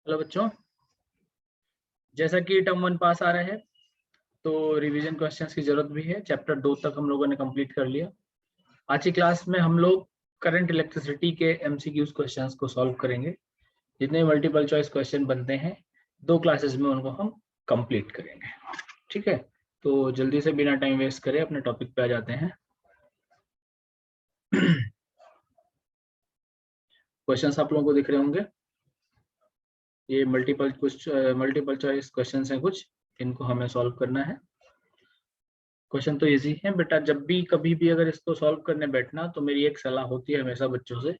Hello बच्चों, जैसा कि टर्म 1 पास आ रहा है तो रिवीजन क्वेश्चंस की जरूरत भी है। चैप्टर 2 तक हम लोगों ने कंप्लीट कर लिया। आज की क्लास में हम लोग करंट इलेक्ट्रिसिटी के एमसीक्यूज क्वेश्चंस को सॉल्व करेंगे। जितने मल्टीपल चॉइस क्वेश्चन बनते हैं 2 क्लासेस में उनको हम कंप्लीट करेंगे। ठीक है, तो जल्दी से बिना टाइम वेस्ट करे अपने टॉपिक पे आ जाते हैं। क्वेश्चंस आप लोगों को दिख रहे होंगे। ये मल्टीपल चॉइस क्वेश्चंस हैं कुछ, इनको हमें सॉल्व करना है। क्वेश्चन तो इजी है बेटा। जब भी कभी भी अगर इसको सॉल्व करने बैठना तो मेरी एक सलाह होती है हमेशा बच्चों से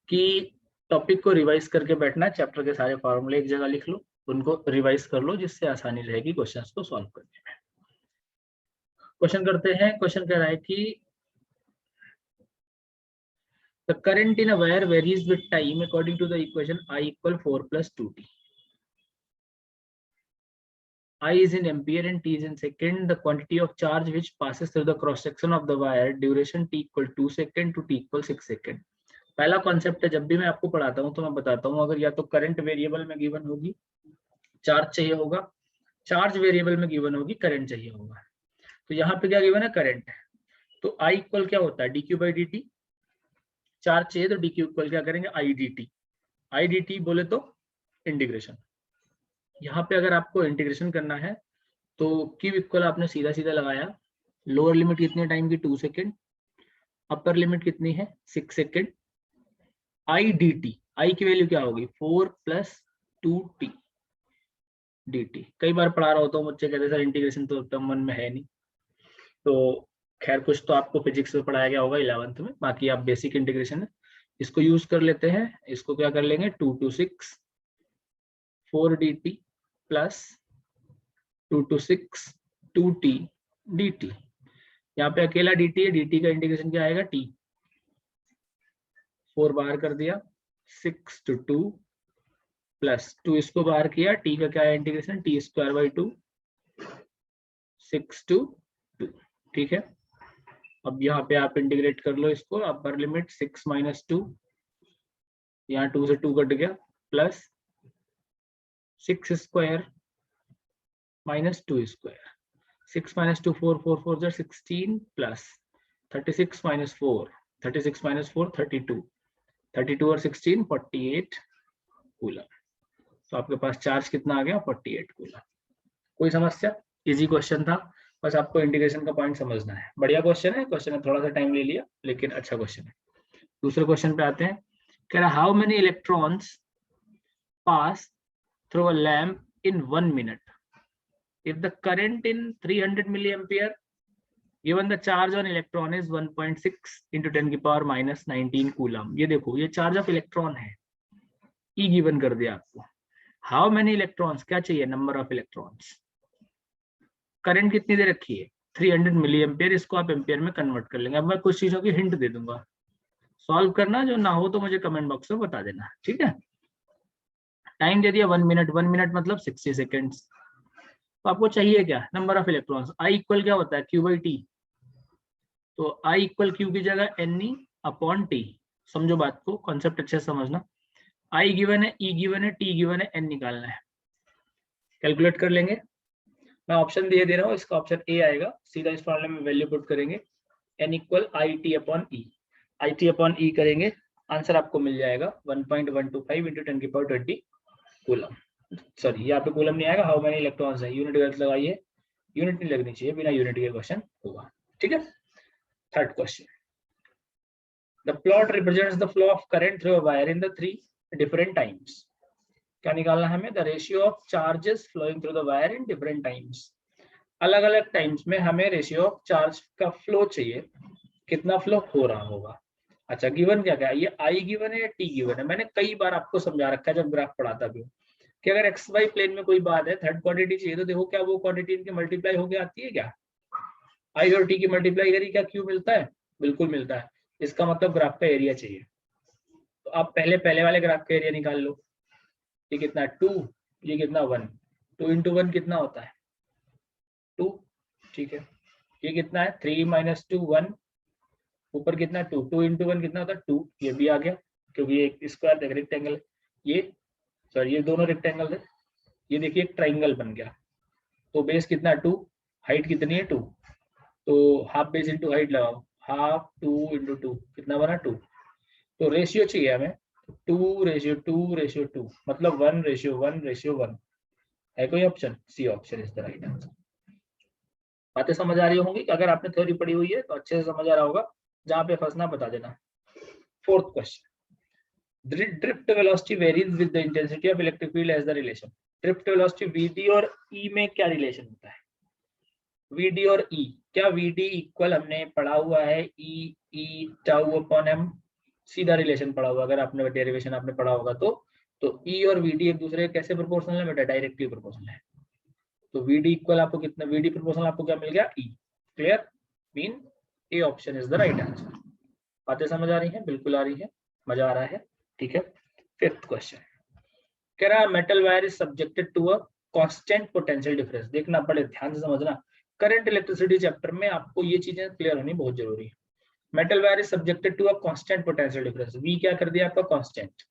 कि टॉपिक को रिवाइज करके बैठना। चैप्टर के सारे फॉर्मूले एक जगह लिख लो, उनको रिवाइज कर लो, जिससे आसानी रहेगी क्वेश्चंस को सॉल्व करने में। क्वेश्चन करते हैं। क्वेश्चन कह रहा है कि the current in a wire varies with time according to the equation I = 4 + 2t. I is in ampere and T is in second. The quantity of charge which passes through the cross section of the wire, duration T = 2 seconds to T = 6 seconds. पहला concept है, जब भी मैं आपको पढ़ाता हूँ तो मैं बताता हूँ, अगर या तो करंट वेरिएबल में गिवन होगी, चार्ज चाहिए होगा, चार्ज वेरिएबल में गिवन होगी, करंट चाहिए होगा। तो यहाँ पे क्या गिवन है? करंट। तो I इक्वल क्या होता है? dq/dt। चार्ज चाहिए तो dq इक्वल क्या करेंगे? I/dt। I/dt बोले तो इंटीग्रेशन। यहाँ पे अगर आपको इंटीग्रेशन करना है तो Q इक्वल आपने सीधा सीधा लगाया। लोअर लिमिट कितने टाइम की? 2 सेकेंड। अपर लिमिट कितनी है? 6 सेकेंड। I/dt, I की वैल्यू क्या होगी? 4 + 2t dt। कई बार पढ़ा रहा होता हूँ, बच्चे कहते हैं सर इंटीग्रेशन तो टर्म 1 में है नहीं। तो खैर कुछ तो आपको फिजिक्स में पढ़ाया गया होगा 11th में, बाकी आप बेसिक इंटीग्रेशन है इसको यूज कर लेते हैं। इसको क्या कर लेंगे? 2 to 6 4 dt plus 2 to 6 2t dt। यहाँ पे अकेला dt है, dt का इंटीग्रेशन क्या आएगा? t। 4 बाहर कर दिया, 6 to 2 प्लस 2 इसको बाहर किया, t का क्या है इंटीग्रेशन? t² 2 6 to 2। ठीक है, अब यहाँ पे आप इंटीग्रेट कर लो इसको। अपर लिमिट 6 - 2, यहाँ 2 से 2 कट गया, प्लस 6² - 2²। 6 - 2 4 4 4 16 प्लस 36 - 4 36 - 4 32 32 और 16 48 कूलम। तो आपके पास चार्ज कितना आ गया? 48 कूलम। कोई समस्या? इजी क्वेश्चन था, बस आपको इंटीग्रेशन का पॉइंट समझना है। बढ़िया क्वेश्चन है। क्वेश्चन में थोड़ा सा टाइम ले लिया लेकिन अच्छा क्वेश्चन है। दूसरे क्वेश्चन पे आते हैं। कह रहा how many electrons pass through a lamp in 1 minute if the current in 300 milliampere given the charge on electron is 1.6 × 10⁻⁻19 coulomb. ये देखो, ये चार्ज ऑफ इलेक्ट्रॉन है, ई गिवन कर दिया आपको। हाउ मेनी इलेक्ट्रॉन्स, क्या चाहिए? Number of electrons. करंट कितनी दे रखी है? 300 मिली एम्पियर। इसको आप एम्पियर में कन्वर्ट कर लेंगे। अब मैं कुछ चीजों की हिंट दे दूंगा, सॉल्व करना। जो ना हो तो मुझे कमेंट बॉक्स में बता देना, ठीक है। टाइम दे दिया 1 मिनट। 1 मिनट मतलब 60 सेकेंड्स। तो आपको चाहिए क्या? Number of electrons. I equal क्या होता है? Q/T। तो आई इक्वल क्यू की जगह Ne/T। समझो बात को, कॉन्सेप्ट अच्छे से समझना। आई गिवन है, ई गिवन है, टी गिवन है, एन निकालना है। कैलकुलेट कर लेंगे। मैं ऑप्शन दे रहा हूँ, इसका ऑप्शन ए आएगा। सीधा इस फॉर्मूले में वैल्यू पुट करेंगे, n = IT/E। IT/E करेंगे, आंसर आपको मिल जाएगा 1.125 × 10⁻20 कूलम। सॉरी, यहाँ पे कूलम नहीं आएगा, हाउ मेनी इलेक्ट्रॉन्स है, यूनिट गलत लगाइए। यूनिट नहीं लगनी चाहिए, बिना यूनिट के क्वेश्चन होगा, ठीक है। Third question, the plot represents the flow of current through a wire in the 3 different times। क्या निकालना है हमें? The ratio of charges flowing through the wire in different times. अलग अलग टाइम्स में हमें रेशियो ऑफ चार्ज का flow चाहिए, कितना फ्लो हो रहा होगा। अच्छा, गिवन क्या क्या है? ये आई गिवन है या टी गिवन है? मैंने कई बार आपको समझा रखा है जब ग्राफ पढ़ाता भी हूँ कि अगर एक्स वाई प्लेन में कोई बात है, थर्ड क्वांटिटी चाहिए, तो देखो क्या वो क्वांटिटी इनकी मल्टीप्लाई होकर आती है क्या? आई और टी की मल्टीप्लाई करी, क्या क्यू मिलता है? बिल्कुल मिलता है। इसका मतलब ग्राफ का एरिया चाहिए। तो आप पहले वाले ग्राफ का एरिया निकाल लो। ये कितना? 2, ये कितना? 1। 2 × 1 कितना होता है? 2, ठीक है। ये कितना है? 3 - 2 1। ऊपर कितना? 2 2 × 1 कितना होता है? 2। ये भी आ गया क्योंकि ये एक स्क्वायर रेक्टेंगल है। ये सर ये दोनों रेक्टेंगल है, ये देखिए एक ट्राइंगल बन गया, तो बेस कितना है 2, हाइट कितनी है 2, तो हाफ बेस इंटू हाइट लगाओ, हाफ 2 इंटू 2 कितना बना 2, तो रेशियो चाहिए हमें 2:2:2, मतलब 1:1:1 है कोई option, C option is the right answer. बातें समझ आ रही होंगी, अगर आपने थ्योरी पढ़ी हुई है तो अच्छे से समझ आ रहा होगा, जहां पे फंसना बता देना। Fourth question, drift velocity varies with the intensity of electric field as the relation। drift velocity vd और e में क्या रिलेशन होता है, vd और e, क्या vd इक्वल हमने पढ़ा हुआ है e टाउ अपॉन m, सीधा रिलेशन पढ़ा हुआ, अगर आपने डेरिवेशन आपने पढ़ा होगा तो e और vd एक दूसरे के कैसे प्रोपोर्शनल है बेटा, डायरेक्टली प्रोपोर्शनल है, तो vd इक्वल आपको कितना, vd प्रोपोर्शनल आपको क्या मिल गया e, clear, mean A option is the right answer. बातें समझ आ रही हैं, बिल्कुल आ रही है, मजा आ रहा है, ठीक है। फिफ्थ क्वेश्चन कह रहा है metal wire is subjected to a constant potential difference, देखना पड़े, ध्यान से समझना, करंट इलेक्ट्रिसिटी चैप्टर में आपको ये चीजें क्लियर होनी बहुत जरूरी है। Metal wire is subjected to a constant potential difference, V क्या कर दिया आपका constant,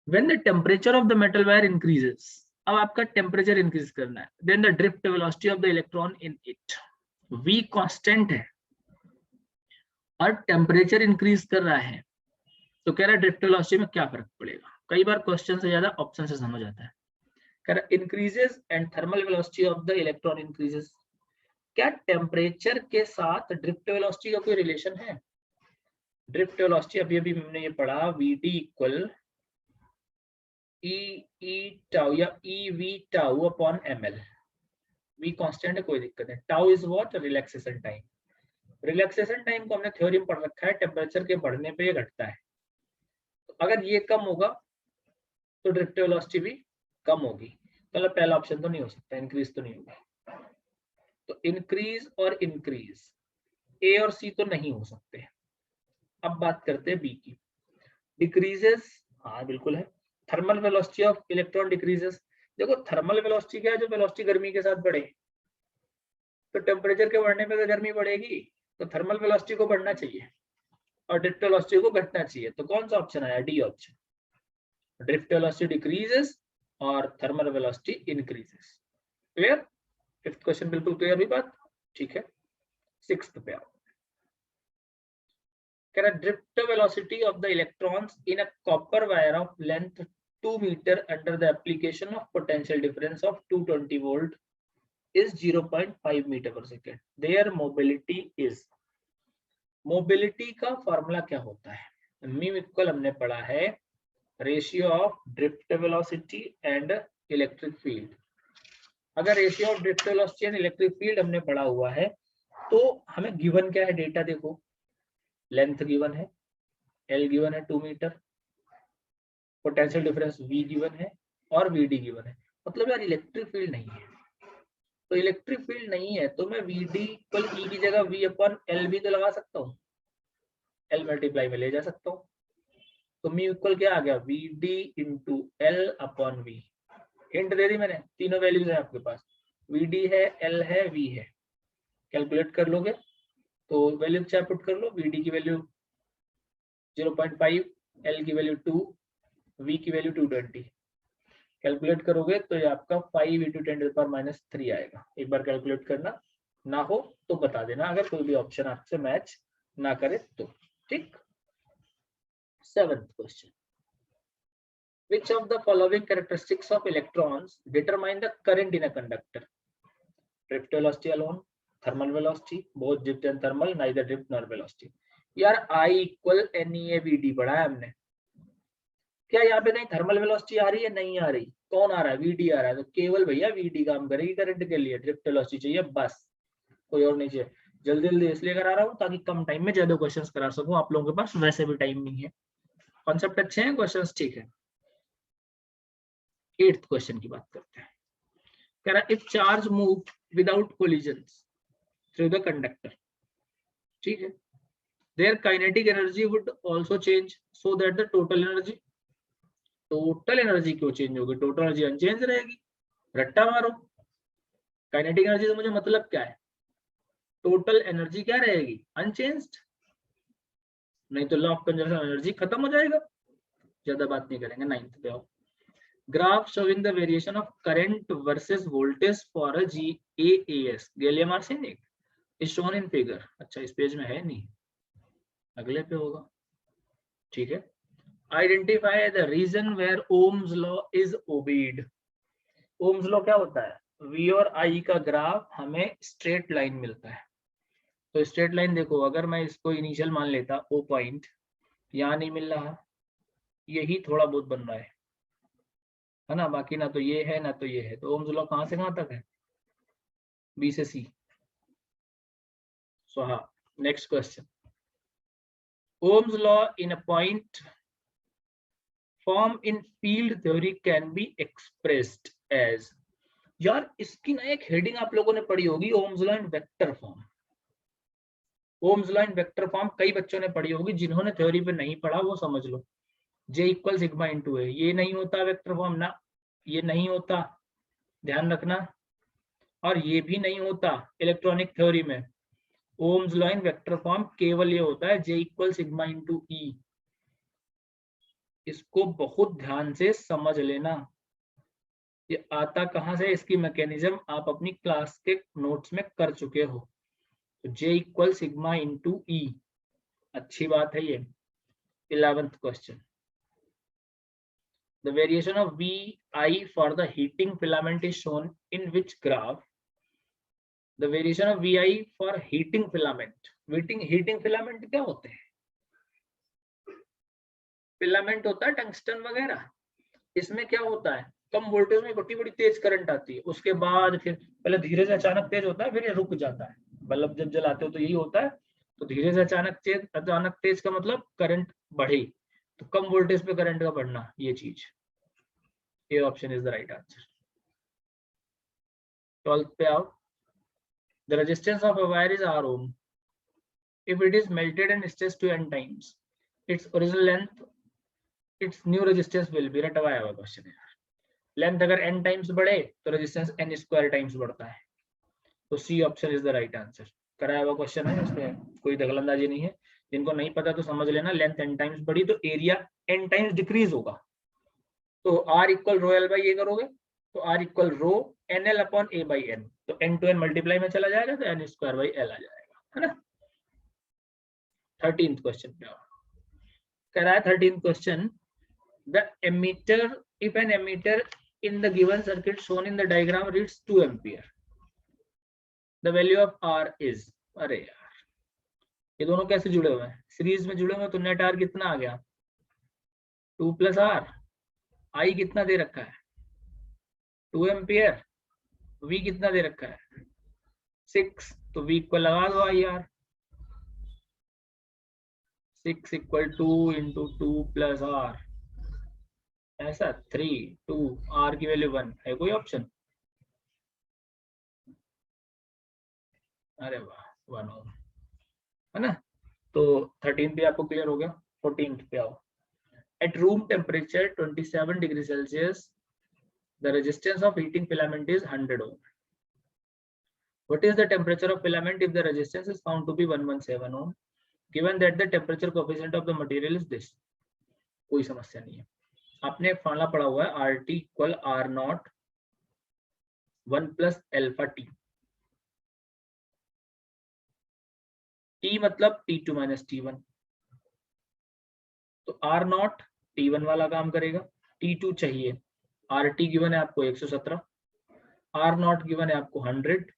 when the temperature of the metal wire increases, अब आपका टेम्परेचर इंक्रीज करना है, then the drift velocity of the electron in it, V constant है और टेम्परेचर इंक्रीज कर रहा है, तो कह रहा है ड्रिफ्ट वेलोसिटी में क्या फर्क पड़ेगा, कई बार क्वेश्चन से ज्यादा ऑप्शन से समझ आता है। कह रहा increases and thermal velocity of the electron increases, क्या टेम्परेचर के साथ ड्रिफ्ट वेलोसिटी का कोई रिलेशन है, ड्रिफ्ट वेलोसिटी अभी अभी हमने ये पढ़ा vd इक्वल ई टाउ या e V tau upon ml, V constant है कोई दिक्कत नहीं, tau is what, relaxation time, relaxation time को हमने थ्योरी में पढ़ रखा है, टेम्परेचर के बढ़ने पे ये घटता है, तो अगर ये कम होगा तो ड्रिफ्ट वेलोसिटी भी कम होगी, तो मतलब पहला ऑप्शन तो नहीं हो सकता, इंक्रीज तो नहीं होगा, तो इंक्रीज और इंक्रीज ए और सी तो नहीं हो सकते। अब बात करते हैं बी की, डिक्रीजेस, हाँ बिल्कुल है, thermal velocity of electron decreases, देखो थर्मल वेलोसिटी क्या है, जो वेलोसिटी गर्मी के साथ बढ़े, तो टेम्परेचर के बढ़ने पे तो गर्मी बढ़ेगी, तो थर्मल वेलोसिटी को बढ़ना चाहिए और ड्रिफ्ट वेलोसिटी को घटना चाहिए, तो कौन सा ऑप्शन आया, D option, drift velocity decreases और thermal velocity increases, clear, fifth question बिल्कुल क्लियर भी बात, ठीक है। सिक्स्थ पे आओ, कह रहा drift velocity of the electrons in a copper wire of length 2 meter under the application of potential difference of 220 volt is 0.5 meter per second, there mobility is, mobility का फॉर्मूला क्या होता है, म्यू इक्वल हमने पढ़ा है ratio of drift velocity and electric field, अगर ratio of drift velocity and electric field हमने पढ़ा हुआ है तो हमें गिवन क्या है, डेटा देखो, लेंथ गिवन है, एल गिवन है 2 metre, potential difference V given है और वीडी गिवन है, मतलब यार इलेक्ट्रिक फील्ड नहीं है, तो इलेक्ट्रिक फील्ड नहीं है तो मैं vd इक्वल ई की जगह v अपॉन एल भी तो लगा सकता हूँ, एल मल्टीप्लाई में ले जा सकता हूँ, तो म्यू इक्वल क्या आ गया, vd into L upon V, hint दे दी मैंने, तीनों वैल्यूज है आपके पास, vd है, एल है, v है, कैलकुलेट कर लोगे तो वैल्यू क्या पुट कर लो, vd की वैल्यू 0.5, एल की वैल्यू 2, v की वैल्यू 220, कैलकुलेट करोगे तो ये आपका 5 × 10⁻³ आएगा, एक बार कैलकुलेट करना, ना हो तो बता देना अगर कोई भी ऑप्शन आपसे मैच ना करे तो, ठीक। Seventh question, which of the following characteristics of electrons determine the current in a conductor, drift velocity alone, thermal velocity, both drift and thermal, neither drift nor velocity, यार I इक्वल NeAVD पढ़ा है हमने, क्या यहाँ पे कहीं thermal velocity आ रही है, नहीं आ रही, कौन आ रहा है, वीडी आ रहा है, तो केवल भैया वीडी काम करेगी करंट के लिए, ड्रिफ्ट वेलोसिटी चाहिए बस, कोई और नहीं चाहिए, जल्दी जल्दी इसलिए करा रहा हूँ ताकि कम टाइम में ज्यादा क्वेश्चंस करा सकूं, आप लोगों के पास वैसे भी टाइम नहीं है, कॉन्सेप्ट अच्छे हैं, क्वेश्चंस ठीक है। एट्थ क्वेश्चन की बात करते हैं, कह रहा if charge move without collisions through the conductor, ठीक है, their kinetic energy would also change so that the total energy, total energy क्यों चेंज होगी, टोटल एनर्जी अनचेंज रहेगी, रट्टा मारो, काइनेटिक एनर्जी से मुझे मतलब क्या है, टोटल एनर्जी क्या रहेगी, अनचेंज्ड, नहीं तो लॉ ऑफ कंजर्वेशन एनर्जी खत्म हो जाएगा, ज्यादा बात नहीं करेंगे, नाइन्थ पे आओ, graph showing the variation of current versus voltage for a GAAS gallium arsenic is shown in figure. अच्छा इस पेज में है नहीं, अगले पे होगा। ठीक है, identify the region where ohm's law is obeyed. Ohm's law क्या होता है, V और I का ग्राफ हमें स्ट्रेट लाइन मिलता है। तो स्ट्रेट लाइन देखो, अगर मैं इसको इनिशियल मान लेता O पॉइंट, यहाँ नहीं मिल रहा, यही थोड़ा बहुत बन रहा है ना, बाकी ना तो ये है ना तो ये है। तो ओम्स लॉ कहाँ से कहाँ तक है, B से C। सो हाँ, next question, Ohm's law in a point form in field theory can be expressed as. यार इसकी ना एक हेडिंग आप लोगों ने पढ़ी होगी, ओम्स लॉ इन वेक्टर फॉर्म। ओम्स लॉ इन वेक्टर फॉर्म कई बच्चों ने पढ़ी होगी, जिन्होंने थ्योरी पे नहीं पढ़ा वो समझ लो। J इक्वल सिग्मा इंटू है, ये नहीं होता वेक्टर फॉर्म ना, ये नहीं होता, ध्यान रखना। और ये भी नहीं होता इलेक्ट्रॉनिक थ्योरी में। ओम्स लॉ इन वेक्टर फॉर्म केवल ये होता है J equal sigma into E। इसको बहुत ध्यान से समझ लेना, ये आता कहां से, इसकी मैकेनिज्म आप अपनी क्लास के नोट्स में कर चुके हो। तो J equal sigma into E, अच्छी बात है ये। 11th question, the variation of Vi for the heating filament is shown in which graph? The variation of Vi for heating filament, heating filament क्या होते हैं, फिलामेंट होता है टंगस्टन वगैरह। इसमें क्या होता है, कम वोल्टेज में बड़ी बड़ी तेज करंट आती है, उसके बाद फिर पहले धीरे से अचानक तेज होता है, फिर ये रुक जाता है। बल्ब जब जलाते हो तो यही होता है। तो धीरे से अचानक तेज का मतलब करंट बढ़े, तो कम वोल्टेज पे करंट का बढ़ना, ये चीज। ये option is the right answer. 12th पे आओ, the resistance of a wire is R ohm. If it is melted and stretched to n times its original length, its new resistance will be, रटवाया हुआ question है। Length अगर n times बढ़े तो resistance n square times बढ़ता है। तो C option is the right answer. कराया हुआ क्वेश्चन है, इसमें कोई दखलंदाजी नहीं है। जिनको नहीं पता तो समझ लेना, लेंथ n टाइम्स बढ़ी तो एरिया n टाइम्स डिक्रीज होगा। तो R equal rho L by A करोगे तो R equal rho N L upon A by N, तो n टू n मल्टीप्लाई में चला जाएगा तो n स्क्वायर बाई एल आ जाएगा, है ना। 13th क्वेश्चन पे कह रहा है, 13th question, the ammeter, if an ammeter in the given circuit shown in the diagram reads 2 ampere, the value of R is, अरे यार ये दोनों कैसे जुड़े हुए हैं, सीरीज में जुड़े हुए, तो नेट R कितना आ गया 2 प्लस R, I कितना दे रखा है 2 एम्पियर, V कितना दे रखा है 6, तो V को लगा दो IR, 6 equal 2 into 2 plus R, ऐसा 3 2 R की वैल्यू 1 है, कोई ऑप्शन, अरे वाह 1 ओम, है ना। तो 13 भी आपको क्लियर हो गया। 14 पे आओ, at room temperature 27 degree Celsius the resistance of heating filament is 100 ohm. What is the temperature of filament if the resistance is found to be 117 ohm given that the temperature coefficient of the material is this? कोई समस्या नहीं है, आपने formula पढ़ा हुआ है RT equal R not 1 plus alpha T, T मतलब T2 minus T1, तो R नॉट T1 वाला काम करेगा, T2 चाहिए, RT गिवन है आपको 117, R नॉट गिवन है आपको 100,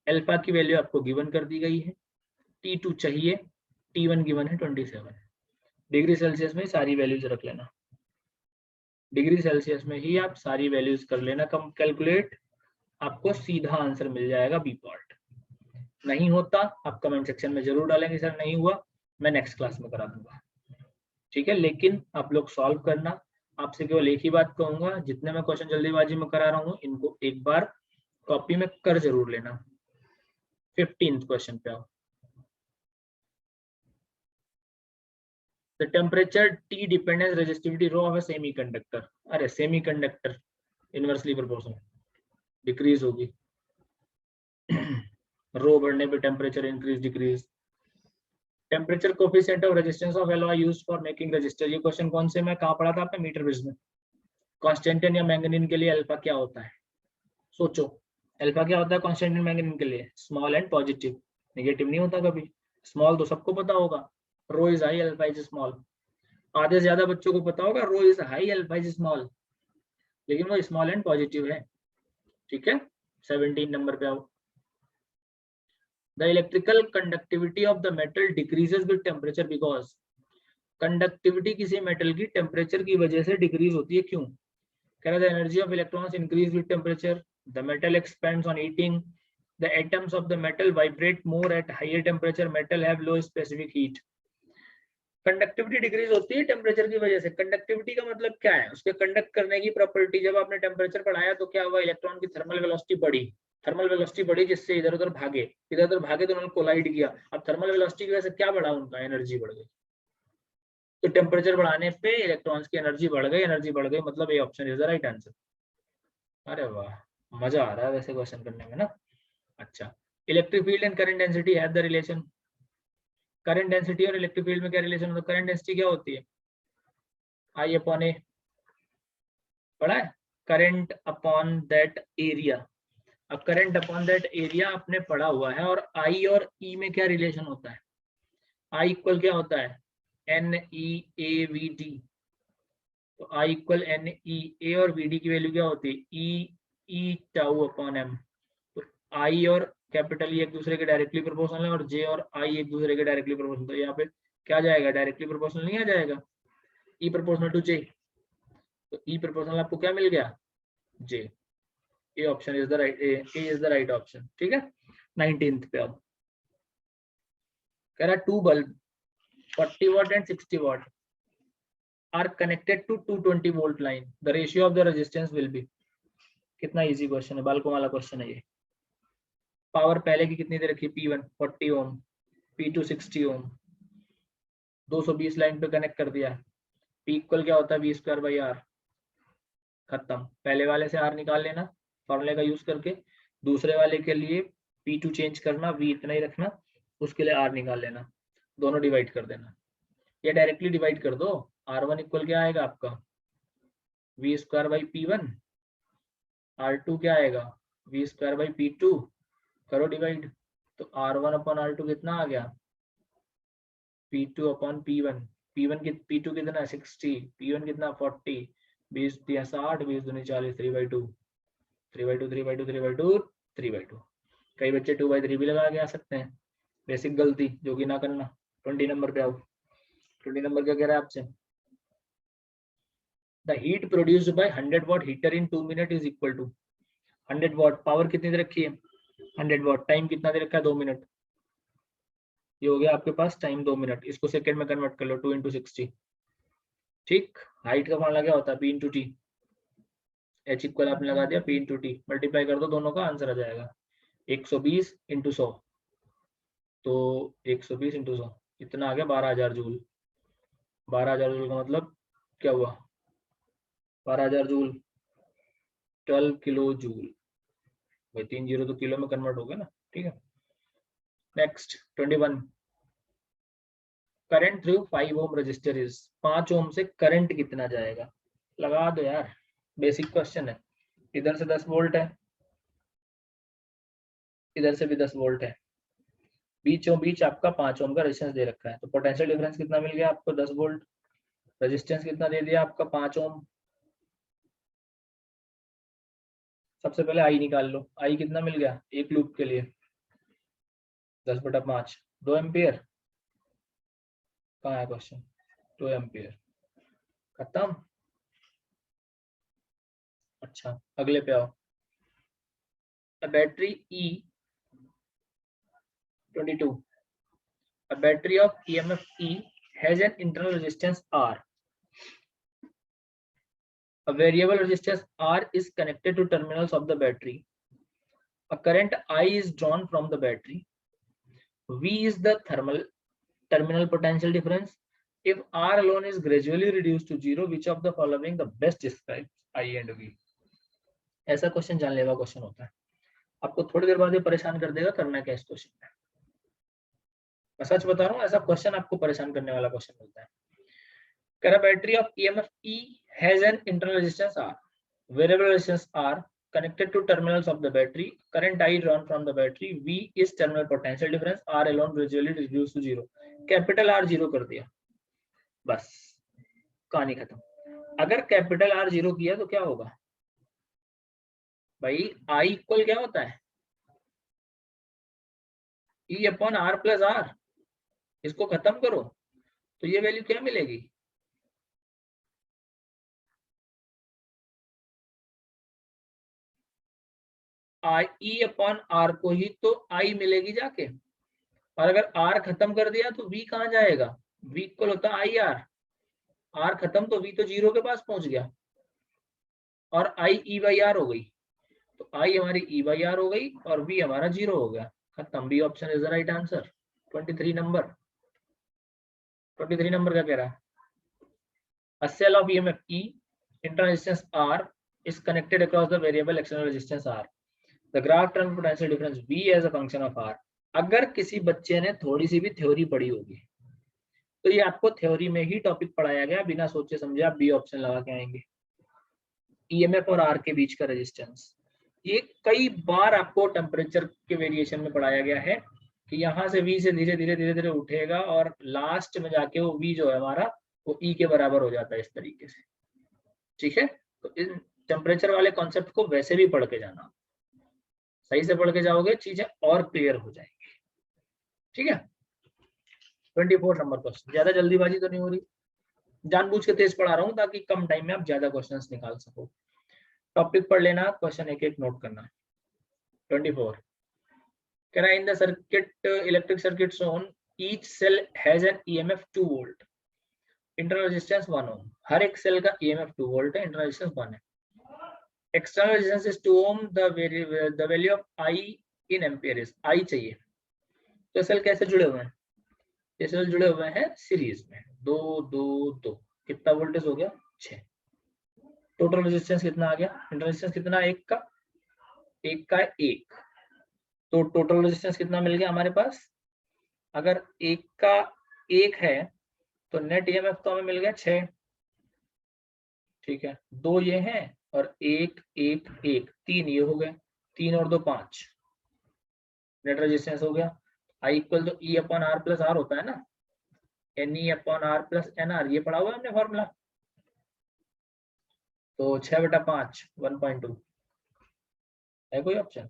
अल्फा की वैल्यू आपको गिवन कर दी गई है, T2 चाहिए, T1 गिवन है 27। डिग्री सेल्सियस में सारी वैल्यूज रख लेना, डिग्री सेल्सियस में ही आप सारी वैल्यूज कर लेना कम कैलकुलेट, आपको सीधा आंसर मिल जाएगा बी पार्ट। नहीं होता आप कमेंट सेक्शन में जरूर डालेंगे सर नहीं हुआ, मैं नेक्स्ट क्लास में करा दूंगा, ठीक है। लेकिन आप लोग सॉल्व करना, आपसे केवल एक ही बात कहूंगा, जितने मैं क्वेश्चन जल्दीबाजी में करा रहा हूँ इनको एक बार कॉपी में कर जरूर लेना। 15th क्वेश्चन पे आओ, the temperature T dependence resistivity rho of a semiconductor, अरे सेमीकंडक्टर इनवर्सली प्रोपोर्शनल डिक्रीज होगी रो बढ़ने पे temperature increase decrease. Temperature coefficient of resistance of alloy used for making register, ये क्वेश्चन कौन से में कहाँ पढ़ा था आपने, मीटर ब्रिज में, कॉन्स्टेंटिन या मैंगनीन के लिए अल्फा क्या होता है? सोचो, अल्फा क्या होता है कॉन्स्टेंटिन मैंगनीन के लिए? स्मॉल एंड पॉजिटिव, नेगेटिव नहीं होता कभी। स्मॉल तो सबको पता होगा, rho is high alpha is small. आधे से ज्यादा बच्चों को पता होगा rho is high alpha is small, लेकिन वो स्मॉल एंड पॉजिटिव है। ठीक है, 17 नंबर पे आओ। The electrical conductivity of the metal decreases with temperature because, conductivity किसी मेटल की टेम्परेचर की वजह से डिक्रीज होती है, क्यों? कह रहा है energy of electrons increase with temperature, the metal expands on heating, the atoms of the metal vibrate more at higher temperature, metal have low specific heat. Conductivity decrease होती है टेम्परेचर की वजह से। कंडक्टिविटी का मतलब क्या है? उसके कंडक्ट करने की प्रॉपर्टी। जब आपने टेम्परेचर बढ़ाया तो क्या हुआ? इलेक्ट्रॉन की थर्मल वेलोसिटी बढ़ी, थर्मल वेलोसिटी बढ़ी जिससे इधर उधर भागे, इधर उधर भागे तो उन्होंने कोलाइड किया। अब थर्मल वेलोसिटी की वजह से क्या बढ़ा? उनका एनर्जी बढ़ गई। तो टेम्परेचर बढ़ाने पे इलेक्ट्रॉन्स की एनर्जी बढ़ गई, एनर्जी बढ़ गई मतलब ए option is the right answer. अरे वाह, मजा आ रहा है वैसे क्वेश्चन करने में ना। अच्छा, electric field and current density have the relation. Current density और इलेक्ट्रिक फील्ड में क्या रिलेशन होता है? करंट डेंसिटी क्या होती है? आई अपॉन ए, पढ़ा है? Current upon that area. अब करंट अपॉन दैट एरिया आपने पढ़ा हुआ है। और आई और ई में क्या रिलेशन होता है? आई इक्वल क्या होता है? N e A V D. तो आई इक्वल एन ई ए, और वी डी की वैल्यू क्या होती है? ई ई टाउ अपॉन एम। तो आई और कैपिटल ई एक दूसरे के डायरेक्टली प्रोपोर्शनल है, और जे और आई एक दूसरे के डायरेक्टली प्रोपोर्शनल। तो यहाँ पे क्या जाएगा? डायरेक्टली प्रोपोर्शनल नहीं आ जाएगा? E proportional to J. तो ई प्रोपोर्शनल आपको क्या मिल गया? J. A option is the right, A is the right option. ठीक है, 19th पे अब कह रहा है two bulb 40 watt and 60 watt are connected to 220 volt line, the ratio of the resistance will be। कितना इजी क्वेश्चन है, बालकों वाला क्वेश्चन है ये। पावर पहले की कितनी दे रखी है? P1 40 ओम, P2 60 ओम, 220 लाइन पे कनेक्ट कर दिया। P इक्वल क्या होता है? V square by R. खत्म, पहले वाले से आर निकाल लेना फॉर्मूले का यूज करके, दूसरे वाले के लिए P2 चेंज करना, V इतना ही रखना, उसके लिए आर निकाल लेना, दोनों डिवाइड कर देना, या डायरेक्टली डिवाइड कर दो। R1 इक्वल क्या आएगा आपका? V square by P1। R2 क्या आएगा? V square by P2। करो डिवाइड, तो R1 अपॉन R2 कितना आ गया? P2 upon P1। P1 की P2 कितना? 60, P1 कितना? 40, 20 दिया 60, 20 दूनी 40, 3/2, 3/2, 3/2, 3/2, 3/2। कई बच्चे 2/3 भी लगा के आ सकते हैं, बेसिक गलती जो कि ना करना। 20 नंबर पे आओ। 20 नंबर क्या कह रहा है आपसे? The heat produced by 100 watt heater in 2 minute is equal to 100 watt। Power कितनी दे रखी है? 100 watt। टाइम कितना दे रखा है? 2 मिनट। ये हो गया आपके पास टाइम 2 मिनट। इसको सेकंड में कन्वर्ट कर लो, 2 × 60। ठीक, हाइट का फॉर्मूला क्या होता है? P × T। H इक्वल आपने लगा दिया P × T, मल्टीप्लाई कर दो दोनों का, आंसर आ जाएगा 120 × 100। तो 120 × 100 इतना आ गया 12,000 जूल। 12,000 जूल का मतलब क्या हुआ? 12,000 जूल 12 किलो जूल। भाई 3 जीरो तो किलो में कन्वर्ट हो गया ना। ठीक है, next 21। Current through 5 ohm resistor is, 5 ohm से करंट कितना जाएगा? लगा दो यार, बेसिक क्वेश्चन है। इधर से 10 वोल्ट है, इधर से भी 10 वोल्ट है, बीचों बीच आपका 5 ओम का रेजिस्टेंस दे रखा है। तो पोटेंशियल डिफरेंस कितना मिल गया आपको? 10 वोल्ट। रेजिस्टेंस कितना दे दिया आपका? 5 ओम। सबसे पहले आई निकाल लो, आई कितना मिल गया एक लूप के लिए? 10/5, 2 एम्पियर। कहाँ है क्वेश्चन? 2 एम्पियर। खत्म। अच्छा, अगले पे आओ। A battery E22, a battery of EMF E has an internal resistance R. A variable resistance R is connected to terminals of the battery. A current I is drawn from the battery. V is the terminal potential difference. If R alone is gradually reduced to 0, which of the following the best describes I and V? ऐसा question जानलेवा question होता है, आपको थोड़ी देर बाद ये परेशान कर देगा करना क्या इस क्वेश्चन में। मैं सच बता रहा हूँ, ऐसा क्वेश्चन आपको परेशान करने वाला क्वेश्चन मिलता है। कह रहा battery of EMF E has an internal resistance R, variable resistance R connected to terminals of the battery, current I drawn from the battery, V is terminal potential difference, R alone gradually reduced to 0. Capital R 0 कर दिया, बस कहानी खत्म। अगर capital R 0 किया तो क्या होगा भाई, I इक्वल क्या होता है E upon R plus R, इसको खत्म करो तो ये वैल्यू क्या मिलेगी, E अपॉन R को ही तो I मिलेगी जाके, और अगर R खत्म कर दिया तो V कहाँ जाएगा, V इक्वल होता है IR, R खत्म तो V तो 0 के पास पहुंच गया और I E बाई R हो गई, तो I हमारी E बाई R हो गई और V हमारा 0 हो गया, खत्म। B option is the right answer. 23 number, 23 number क्या कह रहा है, a cell of EMF E, internal resistance R is connected across the variable external resistance R. The graph term potential difference V as a function of R. अगर किसी बच्चे ने थोड़ी सी भी थ्योरी पढ़ी होगी तो ये आपको थ्योरी में ही टॉपिक पढ़ाया गया, बिना सोचे समझे आप बी ऑप्शन लगा के आएंगे। EMF और R के बीच का रेजिस्टेंस, ये कई बार आपको टेम्परेचर के वेरिएशन में पढ़ाया गया है कि यहाँ से V से धीरे धीरे धीरे धीरे उठेगा और लास्ट में जाके वो V जो है हमारा वो E के बराबर हो जाता है इस तरीके से, ठीक है। तो इन टेम्परेचर वाले कॉन्सेप्ट को वैसे भी पढ़ के जाना, सही से पढ़ के जाओगे चीजें और क्लियर हो जाएंगी, ठीक है। 24 नंबर क्वेश्चन, ज्यादा जल्दीबाजी तो नहीं हो रही, जानबूझ के तेज पढ़ा रहा हूँ ताकि कम टाइम में आप ज्यादा क्वेश्चंस निकाल सको। टॉपिक पढ़ लेना, क्वेश्चन एक एक नोट करना। 24 कह रहा है in the circuit, electric circuit shown each cell has an EMF 2 volt, internal resistance 1 ohm, हर एक सेल का EMF 2 वोल्ट है, इंटरनल रेजिस्टेंस 1 है। External resistance is 2 ohm, the value of I in ampere is, I चाहिए। तो cell कैसे जुड़े हुए हैं, ये सेल जुड़े हुए हैं सीरीज में, 2 2 2, कितना वोल्टेज हो गया 6। टोटल रेजिस्टेंस कितना आ गया, इंटरनल रेजिस्टेंस कितना, एक का 1, तो टोटल रेजिस्टेंस कितना मिल गया हमारे पास, अगर एक का 1 है तो नेट EMF तो हमें मिल गया 6, ठीक है। 2 ये हैं और 1 1 1, 3 ये हो गए, 3 और 2 5, नेट रेजिस्टेंस हो गया। I इक्वल तो E upon R plus R होता है ना, NE upon R plus NR, ये पढ़ा हुआ है हमने फॉर्मूला। तो 6/5 1.2 है कोई ऑप्शन,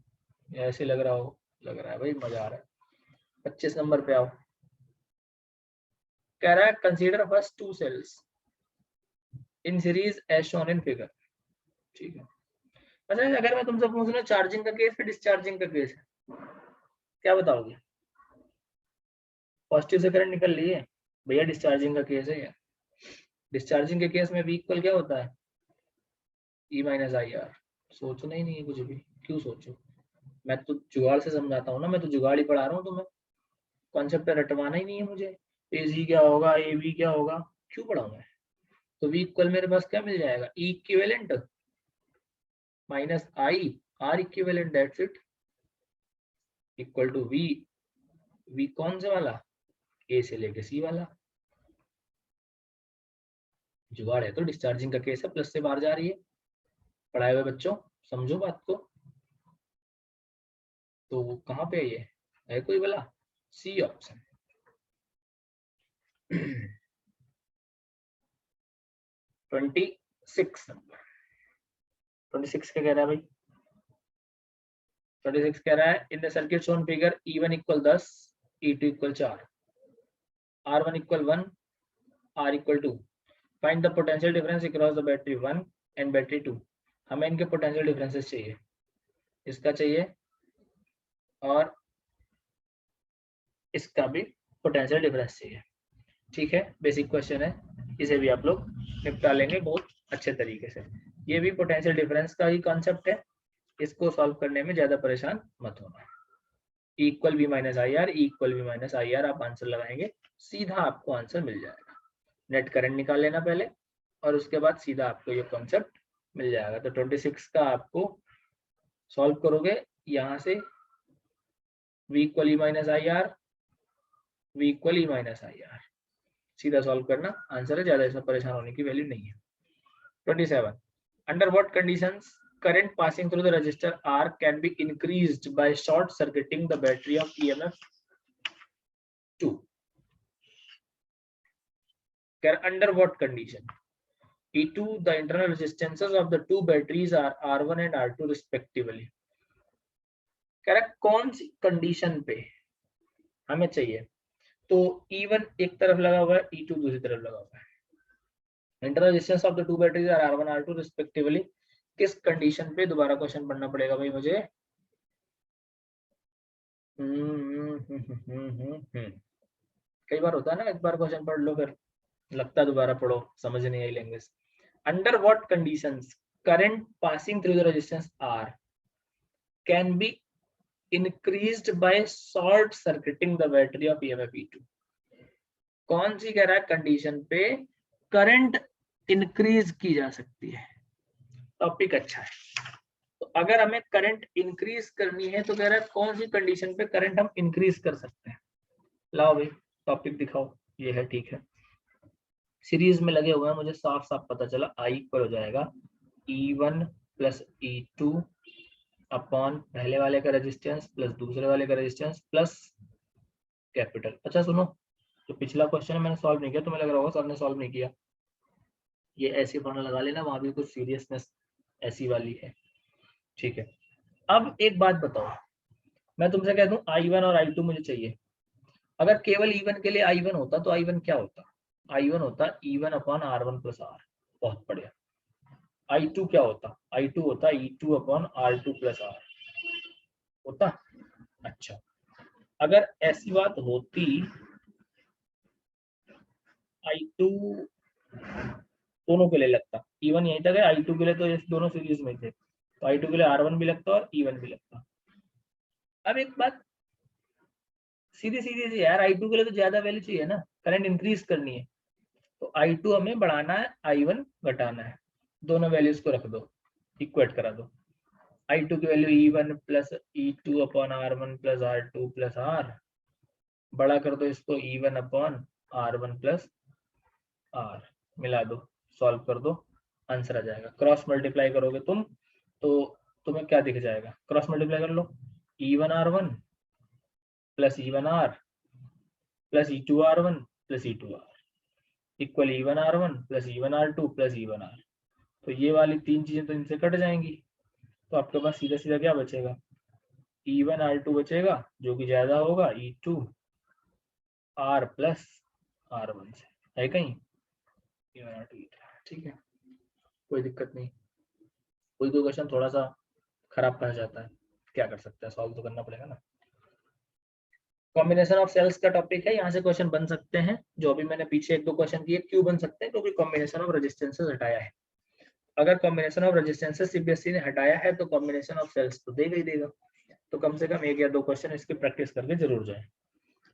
ऐसे लग रहा हो, लग रहा है भाई, मजा आ रहा है। 25 नंबर पे आओ, कह रहा है consider first 2 cells in series as shown in figure, ठीक है। अच्छा अगर मैं तुमसे पूछूं चार्जिंग का केस है डिस्चार्जिंग का केस है, क्या बताओगे, पॉजिटिव से करंट निकल लिए भैया, डिस्चार्जिंग का केस है ये। डिस्चार्जिंग के केस में V इक्वल क्या होता है, E माइनस IR। सोचना ही नहीं है कुछ भी, क्यों सोचो, मैं तो जुगाड़ से समझाता हूँ ना, मैं तो जुगाड़ ही पढ़ा रहा हूँ तुम्हें, कॉन्सेप्ट रटवाना ही नहीं है मुझे, AC क्या होगा, AB क्या होगा, क्यों पढ़ाऊँ मैं। तो V इक्वल मेरे पास क्या मिल जाएगा, E equivalent minus I R equivalent, that's it, equal to V कौन से वाला, A से लेके C वाला। जुगाड़ है तो डिस्चार्जिंग का केस है, प्लस से बाहर जा रही है, पढ़ाए हुए बच्चों समझो बात को। तो वो कहाँ पे है कोई बोला, C ऑप्शन। 26 नंबर, 26 क्या कह रहा है भाई, 26 कह रहा है in the circuit shown figure E1 equal 10, E2 equal 4, R1 equal 1, R equal 2, find the potential difference across the battery 1 and battery 2। हमें इनके पोटेंशियल डिफरेंसेस चाहिए, इसका चाहिए और इसका भी पोटेंशियल डिफरेंस चाहिए, ठीक है। बेसिक क्वेश्चन है, इसे भी आप लोग निपटा लेंगे बहुत अच्छे तरीके से। ये भी पोटेंशियल डिफरेंस का ही कॉन्सेप्ट है, इसको सॉल्व करने में ज्यादा परेशान मत होना। E equal V minus IR, E equal V minus IR आप आंसर लगाएंगे, सीधा आपको आंसर मिल जाएगा। नेट करंट निकाल लेना पहले और उसके बाद सीधा आपको ये कॉन्सेप्ट मिल जाएगा। तो 26 का आपको सॉल्व करोगे, यहाँ से V equal E minus IR, V equal E minus IR, सीधा सॉल्व करना आंसर है, ज्यादा इसमें परेशान होने की वैल्यू नहीं है। 27 under what conditions current passing through the resistor R can be increased by short circuiting the battery of EMF 2. Under what condition? E2 the internal resistances of the two batteries are R1 and R2 respectively. Correct कौन सी condition पे हमें चाहिए? तो E1 एक तरफ लगा हुआ है, E2 दूसरी तरफ लगा हुआ है। Internal resistance of the two batteries are R1 R2 respectively. किस कंडीशन पे? दोबारा क्वेश्चन पढ़ना पड़ेगा भाई मुझे। कई बार होता है ना, एक बार क्वेश्चन पढ़ लो फिर लगता दोबारा पढ़ो, समझ नहीं आई language. Under what conditions current passing through the resistance R can be increased by short circuiting the battery of EMF E2. कौन सी कह रहा है कंडीशन पे करंट इंक्रीज की जा सकती है? टॉपिक अच्छा है। तो अगर हमें करंट इंक्रीज करनी है तो कह रहा है कौन सी कंडीशन पे करंट हम इंक्रीज कर सकते हैं? लाओ भाई टॉपिक दिखाओ। ये है, ठीक है, सीरीज में लगे हुए हैं, मुझे साफ साफ पता चला। I इक्वल हो जाएगा E1 प्लस E2 अपॉन पहले वाले का रेजिस्टेंस प्लस दूसरे वाले का रेजिस्टेंस प्लस कैपिटल। अच्छा सुनो, जो पिछला क्वेश्चन है मैंने सॉल्व नहीं किया, तुम्हें लग रहा होगा सबने सॉल्व नहीं किया। ये ऐसे फॉर्मूला लगा लेना, वहां भी कुछ सीरियसनेस ऐसी वाली है, ठीक है। अब एक बात बताओ, मैं तुमसे कह दूं I1 और I2 मुझे चाहिए। अगर केवल E1 के लिए I1 होता तो I1 क्या होता? I1 होता E1 upon R1 plus R। बहुत बढ़िया। I2 क्या होता? I2 होता E2 upon R2 plus R होता। अच्छा, अगर ऐसी बात होती I2 दोनों के लिए लगता, E1 यहीं तक है, I2 के लिए तो ये दोनों सीरीज में थे, तो I2 के लिए R1 भी लगता और E1 भी लगता। अब एक बात सीधी सीधी सी यार, I2 के लिए तो ज्यादा वैल्यू चाहिए ना, करंट इंक्रीज करनी है, तो I2 हमें बढ़ाना है, I1 घटाना है। दोनों वैल्यूज को रख दो, इक्वेट करा दो। I2 की value E1 plus E2 upon R1 plus R2 plus R, बड़ा कर दो इसको E1 upon R1 plus R, मिला दो, सॉल्व कर दो, आंसर आ जाएगा। क्रॉस मल्टीप्लाई करोगे तुम तो तुम्हें क्या दिख जाएगा? क्रॉस मल्टीप्लाई कर लो, E1 R1 plus E1 R plus E2 R1 plus E2 R equal E1 R1 plus E1 R2 plus E1 R। तो ये वाली तीन चीजें तो इनसे कट जाएंगी, तो आपके पास सीधा सीधा क्या बचेगा? E1 R2 बचेगा, जो कि ज्यादा होगा E2 R प्लस R1 से, है कहीं? E1 R2, ठीक है, कोई दिक्कत नहीं। कोई दो क्वेश्चन थोड़ा सा खराब पड़ जाता है, क्या कर सकते हैं, सॉल्व तो करना पड़ेगा ना। कॉम्बिनेशन ऑफ सेल्स का टॉपिक है, यहाँ से क्वेश्चन बन सकते हैं। जो अभी मैंने पीछे एक दो क्वेश्चन किए, क्यों बन सकते हैं? क्योंकि कॉम्बिनेशन ऑफ रेजिस्टेंसेस हटाया है। अगर कॉम्बिनेशन ऑफ रेजिस्टेंसेस सीबीएसई ने हटाया है तो कॉम्बिनेशन ऑफ सेल्स तो देगा ही देगा। तो कम से कम एक या दो क्वेश्चन इसकी प्रैक्टिस करके जरूर जाए,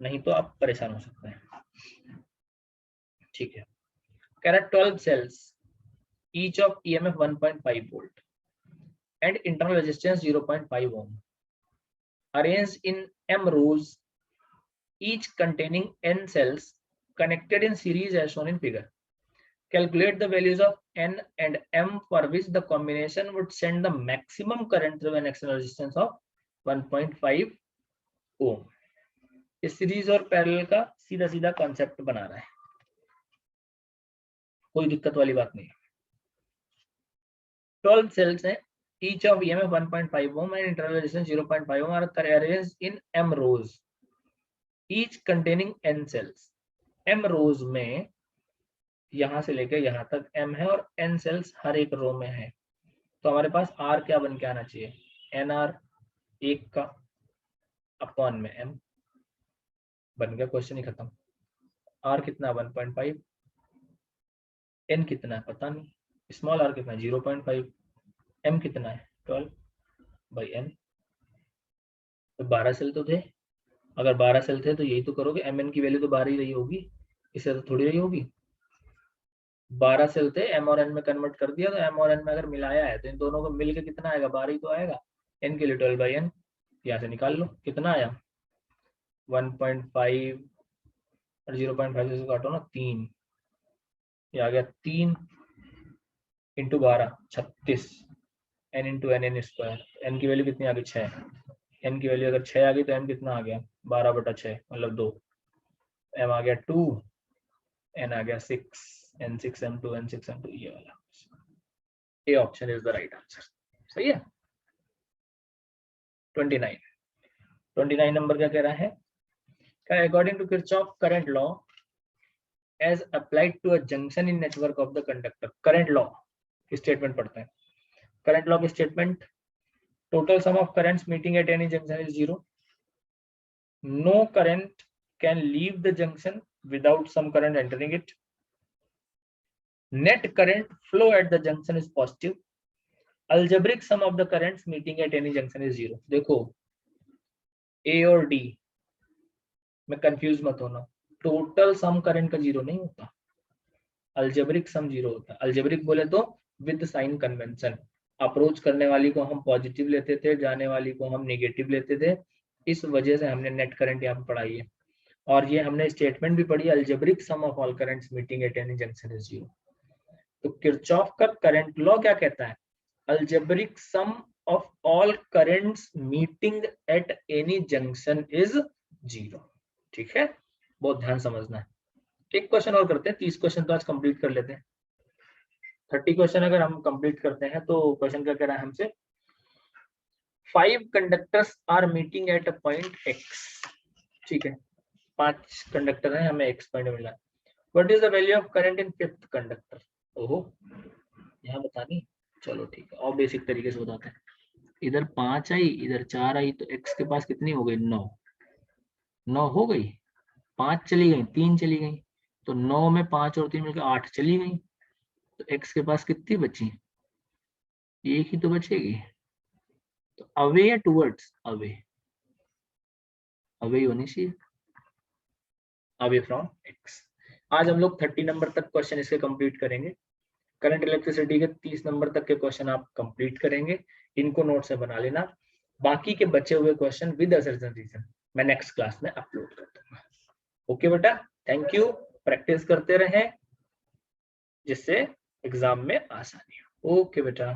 नहीं तो आप परेशान हो सकते हैं, ठीक है। कह रहा 12 cells each of EMF 1.5 volt and internal resistance 0.5 ohm arranged in M rows each containing n cells connected in series as shown in figure. Calculate the values of n and m for which the combination would send the maximum current through an external resistance of 1.5 ohm. इस series और parallel का सीधा सीधा concept बना रहा है, कोई दिक्कत वाली बात नहीं। 12 cells हैं, each of EMF 1.5 ohm and internal resistance 0.5 ohm are arranged in m rows each containing n cells. m rows में यहां से लेकर यहां तक m है और n cells हर एक रो में है, तो हमारे पास r क्या बन के आना चाहिए? nr एक का अपॉन में m, बन गया, क्वेश्चन ही खत्म। r कितना? 1.5, n कितना है पता नहीं, स्मॉल r कितना है? 0.5, m कितना है? 12 बाई n। तो 12 सेल तो थे, अगर 12 सेल थे तो यही तो करोगे, mn की वैल्यू तो 12 ही रही होगी, इससे तो थोड़ी रही होगी। 12 सेल थे, m और n में कन्वर्ट कर दिया, तो m और n में अगर मिलाया है तो इन दोनों को मिलके कितना आएगा? 12 ही तो आएगा। n के लिए 12 बाई n, यहाँ से निकाल लो कितना आया? 1.5 और 0.5 से काटो ना 3, ये आ गया 3 into 12 36 n into n square. n की वैल्यू कितनी आ गई 6, n की वैल्यू अगर 6 आ गई तो m कितना आ गया 12/6 मतलब 2, m आ गया 2, n आ गया 6, n6 m2 n6 m2 ये वाला, A option is the right answer. सही है। 29 नंबर क्या कह रहा है, according to Kirchhoff current law as applied to a junction in network of the conductor। Current law की स्टेटमेंट पढ़ते हैं। करंट लॉ की statement, total sum of currents meeting at any junction is 0, no current can leave the junction without some current entering it, net current flow at the junction is positive, algebraic sum of the currents meeting at any junction is 0। देखो A और D में confuse मत होना, total some current का 0 नहीं होता, algebraic sum 0 होता है। अल्जेब्रिक बोले तो विद साइन कन्वेंशन, अप्रोच करने वाली को हम पॉजिटिव लेते थे, जाने वाली को हम नेगेटिव लेते थे, इस वजह से हमने नेट करंट यहाँ पे पढ़ाई है। और ये हमने स्टेटमेंट भी पढ़ी, algebraic sum of all currents meeting at any junction is 0। तो किरचॉफ का करंट लॉ क्या कहता है, algebraic sum of all currents meeting at any junction is 0। ठीक है, बहुत ध्यान समझना है। एक क्वेश्चन और करते हैं, 30 क्वेश्चन तो आज कंप्लीट कर लेते हैं। 30 क्वेश्चन अगर हम कंप्लीट करते हैं तो क्वेश्चन क्या कह रहा है हमसे, 5 conductors are meeting at a point x। ठीक है, 5 कंडक्टर हैं, हमें x पॉइंट मिला। What is the value of current in 5th conductor. ओहो, यहाँ बतानी, चलो ठीक है, और बेसिक तरीके से बताते हैं। इधर 5 आई, इधर 4 आई, तो x के पास कितनी हो गई 9 हो गई, 5 चली गई, 3 चली गई, तो 9 में 5 और 3 मिलकर 8 चली गई, तो x के पास कितनी बची, एक ही तो बचेगी। तो अवे या टुवर्ड्स, अवे होनी चाहिए, अवे फ्रॉम x। आज हम लोग 30 नंबर तक क्वेश्चन इसके कंप्लीट करेंगे। करंट इलेक्ट्रिसिटी के 30 नंबर तक के क्वेश्चन आप कंप्लीट करेंगे, इनको नोट से बना लेना। बाकी के बचे हुए क्वेश्चन विद असर्शन रीजन मैं नेक्स्ट क्लास में अपलोड कर दूंगा। ओके बेटा, थैंक यू, प्रैक्टिस करते रहें जिससे एग्जाम में आसानी हो। ओके बेटा।